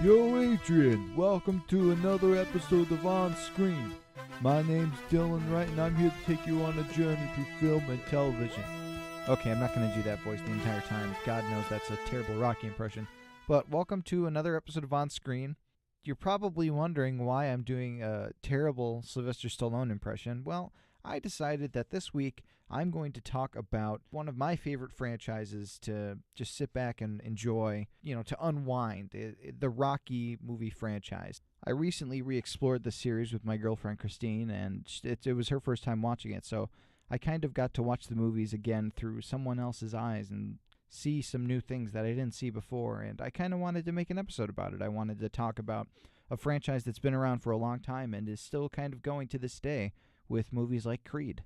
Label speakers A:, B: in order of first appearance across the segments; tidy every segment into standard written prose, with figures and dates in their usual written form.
A: Yo, Adrian, welcome to another episode of On Screen. My name's Dylan Wright, and I'm here to take you on a journey through film and television. Okay, I'm not going to do that voice the entire time. God knows that's a terrible Rocky impression. But welcome to another episode of On Screen. You're probably wondering why I'm doing a terrible Sylvester Stallone impression. Well, I decided that this week I'm going to talk about one of my favorite franchises to just sit back and enjoy, to unwind, the Rocky movie franchise. I recently re-explored the series with my girlfriend Christine, and it was her first time watching it, so I kind of got to watch the movies again through someone else's eyes and see some new things that I didn't see before, and I kind of wanted to make an episode about it. I wanted to talk about a franchise that's been around for a long time and is still kind of going to this day with movies like Creed.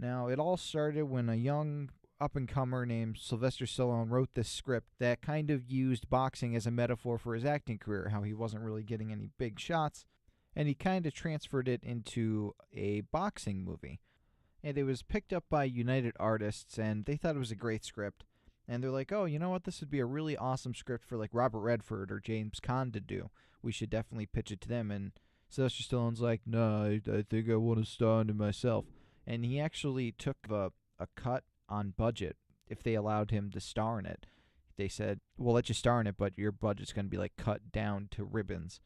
A: Now, it all started when a young up-and-comer named Sylvester Stallone wrote this script that kind of used boxing as a metaphor for his acting career, how he wasn't really getting any big shots, and he kind of transferred it into a boxing movie. And it was picked up by United Artists, and they thought it was a great script. And they're like, oh, you know what, this would be a really awesome script for like Robert Redford or James Caan to do. We should definitely pitch it to them. And Sylvester Stallone's like, no, I think I want to star in it myself. And he actually took a cut on budget if they allowed him to star in it. They said, we'll let you star in it, but your budget's going to be like cut down to ribbons.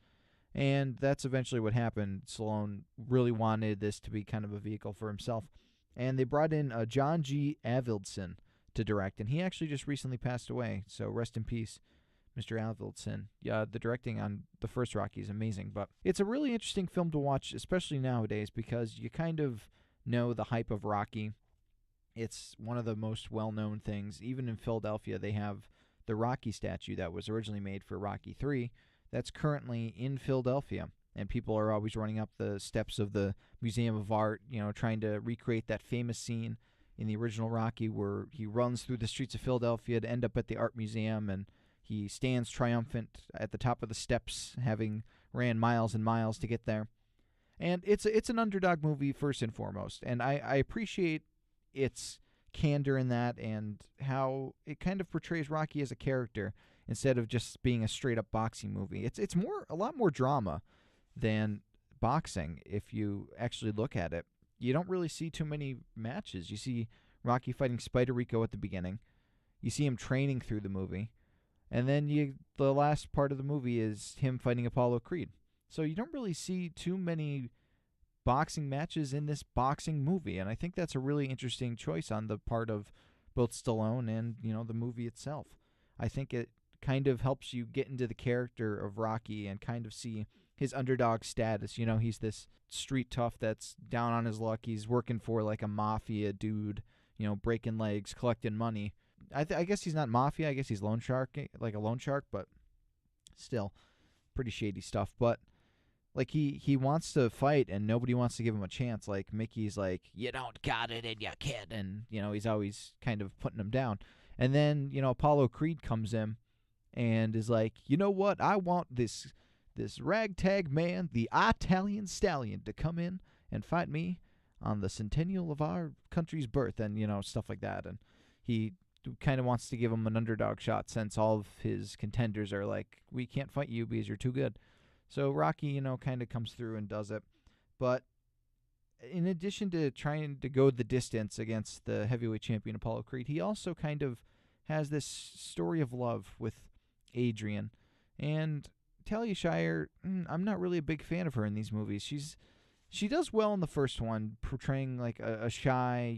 A: And that's eventually what happened. Stallone really wanted this to be kind of a vehicle for himself. And they brought in John G. Avildsen to direct, and he actually just recently passed away, so rest in peace, Mr. Avildsen. Yeah, the directing on the first Rocky is amazing, but it's a really interesting film to watch, especially nowadays, because you kind of know the hype of Rocky. It's one of the most well-known things. Even in Philadelphia, they have the Rocky statue that was originally made for Rocky III that's currently in Philadelphia, and people are always running up the steps of the Museum of Art, trying to recreate that famous scene in the original Rocky where he runs through the streets of Philadelphia to end up at the art museum, and he stands triumphant at the top of the steps, having ran miles and miles to get there. And it's an underdog movie first and foremost, and I appreciate its candor in that and how it kind of portrays Rocky as a character instead of just being a straight-up boxing movie. It's a lot more drama than boxing if you actually look at it. You don't really see too many matches. You see Rocky fighting Spider Rico at the beginning. You see him training through the movie. And then the last part of the movie is him fighting Apollo Creed. So you don't really see too many boxing matches in this boxing movie. And I think that's a really interesting choice on the part of both Stallone and, the movie itself. I think it kind of helps you get into the character of Rocky and kind of see his underdog status. He's this street tough that's down on his luck. He's working for like a mafia dude, breaking legs, collecting money. I guess he's not mafia. I guess he's loan shark, like a loan shark, but still pretty shady stuff. But like he wants to fight and nobody wants to give him a chance. Like Mickey's like, you don't got it in your kid. And, he's always kind of putting him down. And then, Apollo Creed comes in and is like, you know what? I want this ragtag man, the Italian stallion, to come in and fight me on the centennial of our country's birth, and, stuff like that. And he kind of wants to give him an underdog shot since all of his contenders are like, we can't fight you because you're too good. So Rocky, kind of comes through and does it. But in addition to trying to go the distance against the heavyweight champion Apollo Creed, he also kind of has this story of love with Adrian. And Talia Shire, I'm not really a big fan of her in these movies. She does well in the first one, portraying like a shy,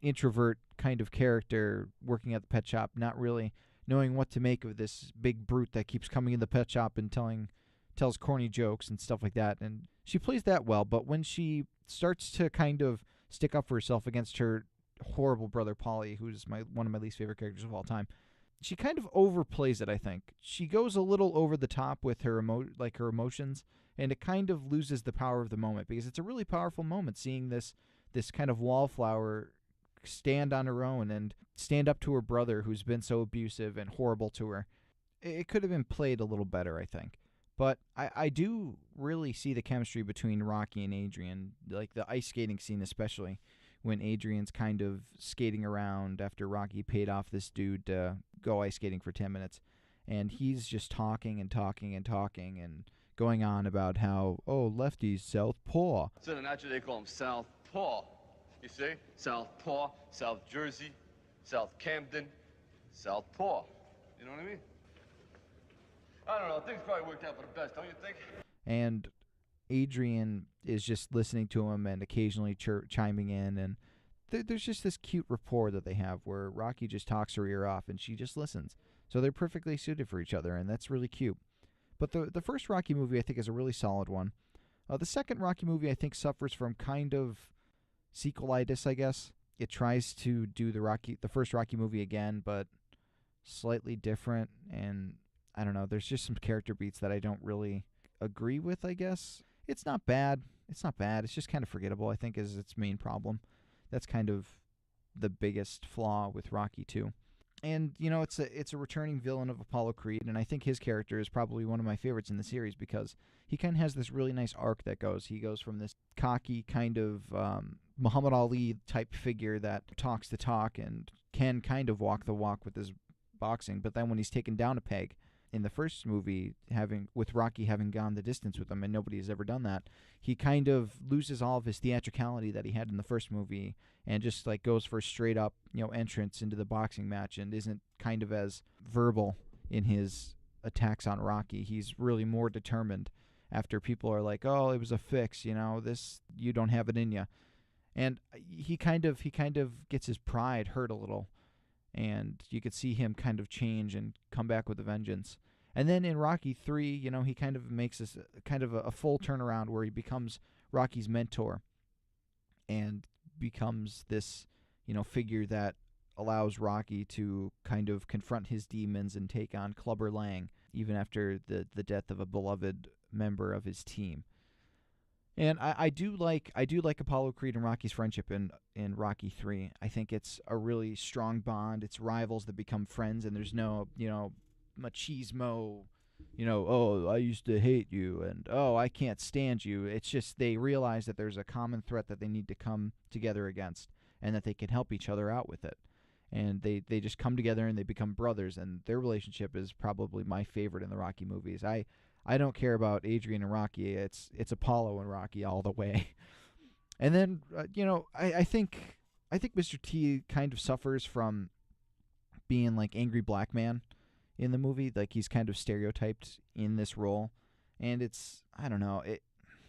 A: introvert kind of character working at the pet shop, not really knowing what to make of this big brute that keeps coming in the pet shop and tells corny jokes and stuff like that. And she plays that well, but when she starts to kind of stick up for herself against her horrible brother Paulie, who's one of my least favorite characters of all time, she kind of overplays it, I think. She goes a little over the top with her her emotions, and it kind of loses the power of the moment, because it's a really powerful moment seeing this kind of wallflower stand on her own and stand up to her brother who's been so abusive and horrible to her. It could have been played a little better, I think. But I do really see the chemistry between Rocky and Adrian, like the ice skating scene especially, when Adrian's kind of skating around after Rocky paid off this dude to go ice skating for 10 minutes. and he's just talking and talking and talking and going on about how, oh, lefties, southpaw.
B: So naturally they call him Southpaw. You see? Southpaw, South Jersey, South Camden, Southpaw. You know what I mean? I don't know. Things probably worked out for the best, don't you think?
A: And Adrian is just listening to him and occasionally chiming in, and there's just this cute rapport that they have where Rocky just talks her ear off and she just listens. So they're perfectly suited for each other, and that's really cute. But the first Rocky movie, I think, is a really solid one. The second Rocky movie, I think, suffers from kind of sequelitis, I guess. It tries to do the first Rocky movie again, but slightly different, and I don't know, there's just some character beats that I don't really agree with, I guess. It's not bad. It's just kind of forgettable, I think, is its main problem. That's kind of the biggest flaw with Rocky 2. And, it's a returning villain of Apollo Creed, and I think his character is probably one of my favorites in the series because he kind of has this really nice arc he goes from this cocky kind of Muhammad Ali type figure that talks the talk and can kind of walk the walk with his boxing, but then when he's taken down a peg in the first movie, with Rocky having gone the distance with him, and nobody has ever done that, he kind of loses all of his theatricality that he had in the first movie and just like goes for a straight up entrance into the boxing match and isn't kind of as verbal in his attacks on Rocky. He's really more determined after people are like, oh, it was a fix, this, you don't have it in you. And he kind of gets his pride hurt a little, and you could see him kind of change and come back with a vengeance. And then in Rocky 3, he kind of makes this kind of a full turnaround where he becomes Rocky's mentor and becomes this, figure that allows Rocky to kind of confront his demons and take on Clubber Lang, even after the death of a beloved member of his team. And I do like Apollo Creed and Rocky's friendship in Rocky 3. I think it's a really strong bond. It's rivals that become friends, and there's no, machismo, oh, I used to hate you, and oh, I can't stand you. It's just they realize that there's a common threat that they need to come together against, and that they can help each other out with it. And they just come together and they become brothers, and their relationship is probably my favorite in the Rocky movies. I don't care about Adrian and Rocky. It's Apollo and Rocky all the way. And then I think Mr. T kind of suffers from being like angry black man in the movie. Like he's kind of stereotyped in this role, and I don't know.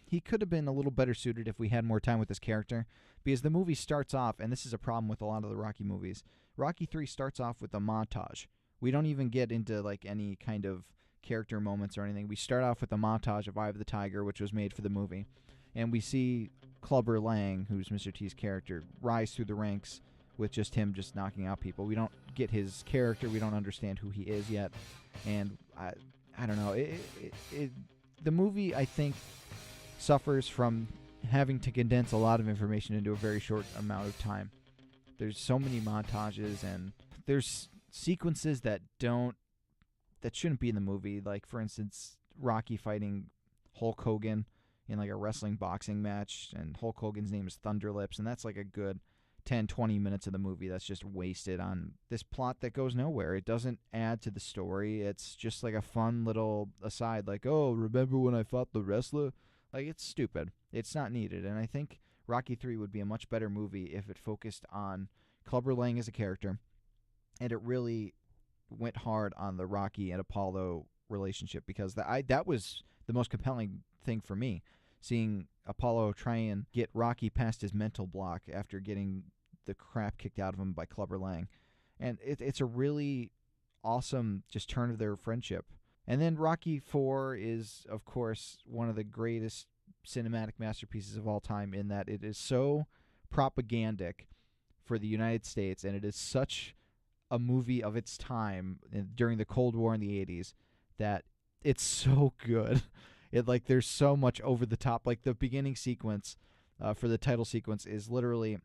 A: He could have been a little better suited if we had more time with this character, because the movie starts off, and this is a problem with a lot of the Rocky movies. Rocky 3 starts off with a montage. We don't even get into like any kind of character moments or anything. We start off with a montage of Eye of the Tiger, which was made for the movie, and we see Clubber Lang, who's Mr. T's character, rise through the ranks with just him just knocking out people. We don't get his character. We don't understand who he is yet, and I don't know. The movie, I think, suffers from having to condense a lot of information into a very short amount of time. There's so many montages, and there's sequences that shouldn't be in the movie. Like, for instance, Rocky fighting Hulk Hogan in like a wrestling boxing match, and Hulk Hogan's name is Thunder Lips, and that's like a good 10-20 minutes of the movie that's just wasted on this plot that goes nowhere. It doesn't add to the story. It's just like a fun little aside, like, oh, remember when I fought the wrestler? Like, it's stupid. It's not needed. And I think Rocky 3 would be a much better movie if it focused on Clubber Lang as a character, and it really went hard on the Rocky and Apollo relationship, because that was the most compelling thing for me, seeing Apollo try and get Rocky past his mental block after getting the crap kicked out of him by Clubber Lang. And it's a really awesome just turn of their friendship. And then Rocky 4 is, of course, one of the greatest cinematic masterpieces of all time, in that it is so propagandic for the United States, and it is such a movie of its time during the Cold War in the 80s that it's so good. There's so much over the top. Like the beginning sequence for the title sequence is literally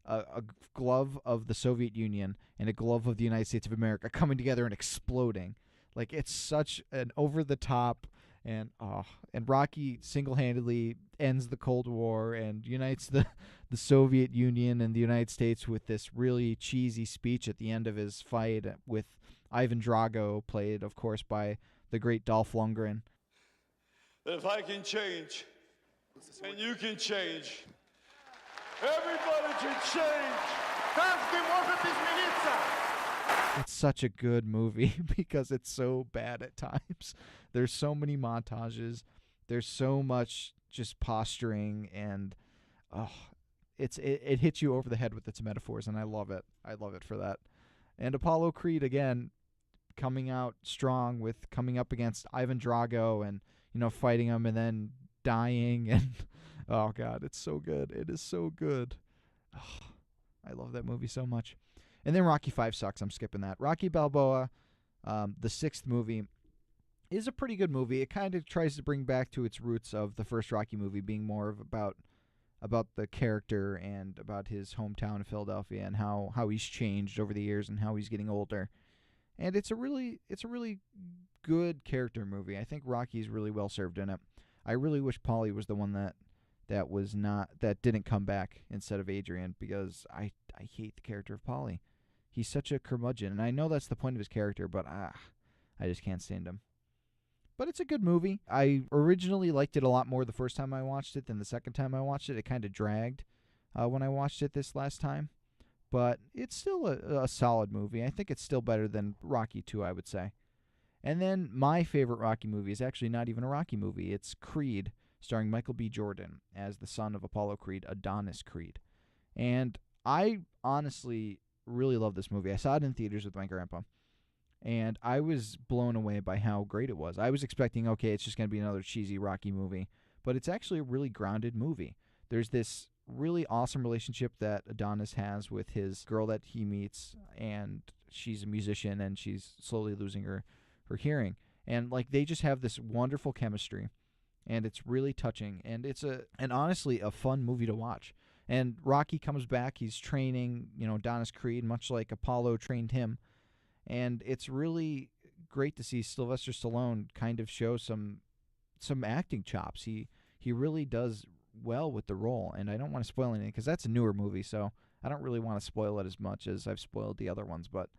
A: a glove of the Soviet Union and a glove of the United States of America coming together and exploding. Like, it's such an over the top, and Rocky single-handedly ends the Cold War and unites the Soviet Union and the United States with this really cheesy speech at the end of his fight with Ivan Drago, played, of course, by the great Dolph Lundgren.
C: That if I can change, and you can change, everybody can change. Каждый может измениться.
A: It's such a good movie because it's so bad at times. There's so many montages. There's so much just posturing, and it hits you over the head with its metaphors, and I love it. I love it for that. And Apollo Creed, again, coming out strong with coming up against Ivan Drago and, fighting him and then dying. And, oh, God, it's so good. It is so good. Oh, I love that movie so much. And then Rocky V sucks. I'm skipping that. Rocky Balboa, the sixth movie, is a pretty good movie. It kind of tries to bring back to its roots of the first Rocky movie being more of about the character and about his hometown of Philadelphia and how he's changed over the years and how he's getting older. And it's a really good character movie. I think Rocky's really well served in it. I really wish Paulie was the one that didn't come back instead of Adrian, because I hate the character of Paulie. He's such a curmudgeon, and I know that's the point of his character, but I just can't stand him. But it's a good movie. I originally liked it a lot more the first time I watched it than the second time I watched it. It kind of dragged when I watched it this last time. But it's still a solid movie. I think it's still better than Rocky 2, I would say. And then my favorite Rocky movie is actually not even a Rocky movie. It's Creed, starring Michael B. Jordan as the son of Apollo Creed, Adonis Creed. And I honestly really love this movie. I saw it in theaters with my grandpa, and I was blown away by how great it was. I was expecting, okay, it's just going to be another cheesy Rocky movie, but it's actually a really grounded movie. There's this really awesome relationship that Adonis has with his girl that he meets, and she's a musician, and she's slowly losing her hearing. And they just have this wonderful chemistry, and it's really touching, and it's honestly a fun movie to watch. And Rocky comes back. He's training, Adonis Creed, much like Apollo trained him. And it's really great to see Sylvester Stallone kind of show some acting chops. He really does well with the role. And I don't want to spoil anything because that's a newer movie, so I don't really want to spoil it as much as I've spoiled the other ones. But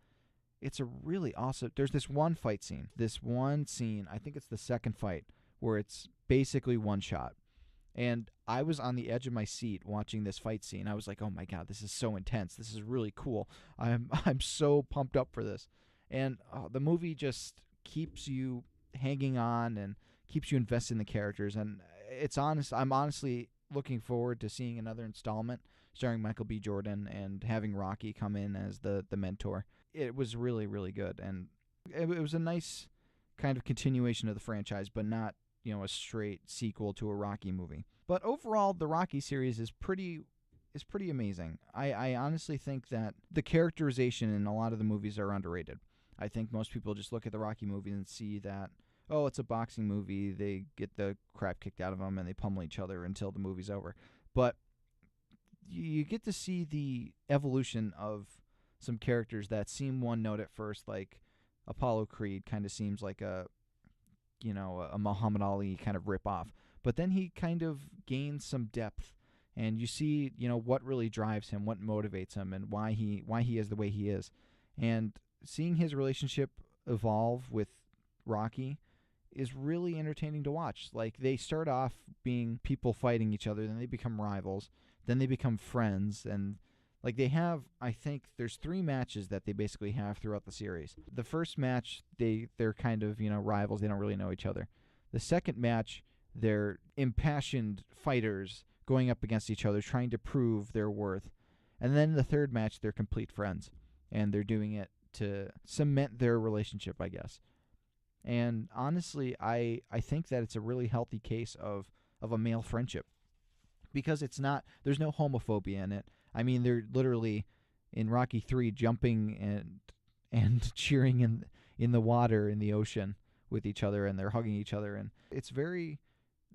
A: it's a really awesome... There's this one fight scene. I think it's the second fight, where it's basically one shot. And I was on the edge of my seat watching this fight scene. I was like, oh my God, this is so intense. This is really cool. I'm so pumped up for this. And the movie just keeps you hanging on and keeps you invested in the characters. And I'm honestly looking forward to seeing another installment starring Michael B. Jordan and having Rocky come in as the mentor. It was really, really good. And it was a nice kind of continuation of the franchise, but not a straight sequel to a Rocky movie. But overall, the Rocky series is pretty amazing. I honestly think that the characterization in a lot of the movies are underrated. I think most people just look at the Rocky movie and see that, oh, it's a boxing movie, they get the crap kicked out of them and they pummel each other until the movie's over. But you get to see the evolution of some characters that seem one note at first, like Apollo Creed kind of seems like a Muhammad Ali kind of rip-off. But then he kind of gains some depth, and you see, what really drives him, what motivates him, and why he is the way he is. And seeing his relationship evolve with Rocky is really entertaining to watch. They start off being people fighting each other, then they become rivals, then they become friends, and they have, I think there's 3 matches that they basically have throughout the series. The first match, they're kind of, rivals. They don't really know each other. The second match, they're impassioned fighters going up against each other, trying to prove their worth. And then the third match, they're complete friends. And they're doing it to cement their relationship, I guess. And honestly, I think that it's a really healthy case of a male friendship. Because there's no homophobia in it. I mean, they're literally in Rocky 3 jumping and cheering in the water in the ocean with each other, and they're hugging each other, and it's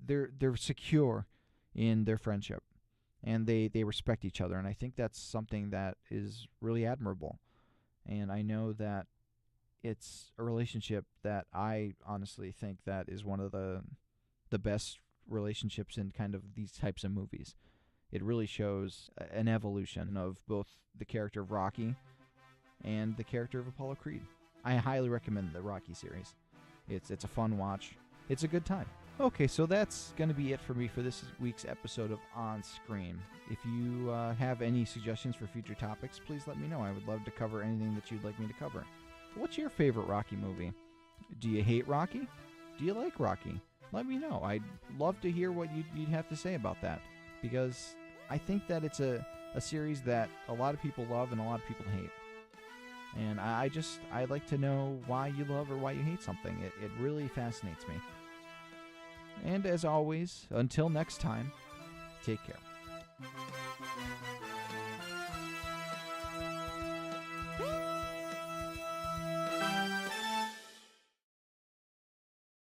A: they're secure in their friendship, and they respect each other, and I think that's something that is really admirable. And I know that it's a relationship that I honestly think that is one of the best relationships in kind of these types of movies. It really shows an evolution of both the character of Rocky and the character of Apollo Creed. I highly recommend the Rocky series. It's a fun watch. It's a good time. Okay, so that's going to be it for me for this week's episode of On Screen. If you have any suggestions for future topics, please let me know. I would love to cover anything that you'd like me to cover. What's your favorite Rocky movie? Do you hate Rocky? Do you like Rocky? Let me know. I'd love to hear what you'd have to say about that, because I think that it's a series that a lot of people love and a lot of people hate. And I like to know why you love or why you hate something. It really fascinates me. And as always, until next time, take care.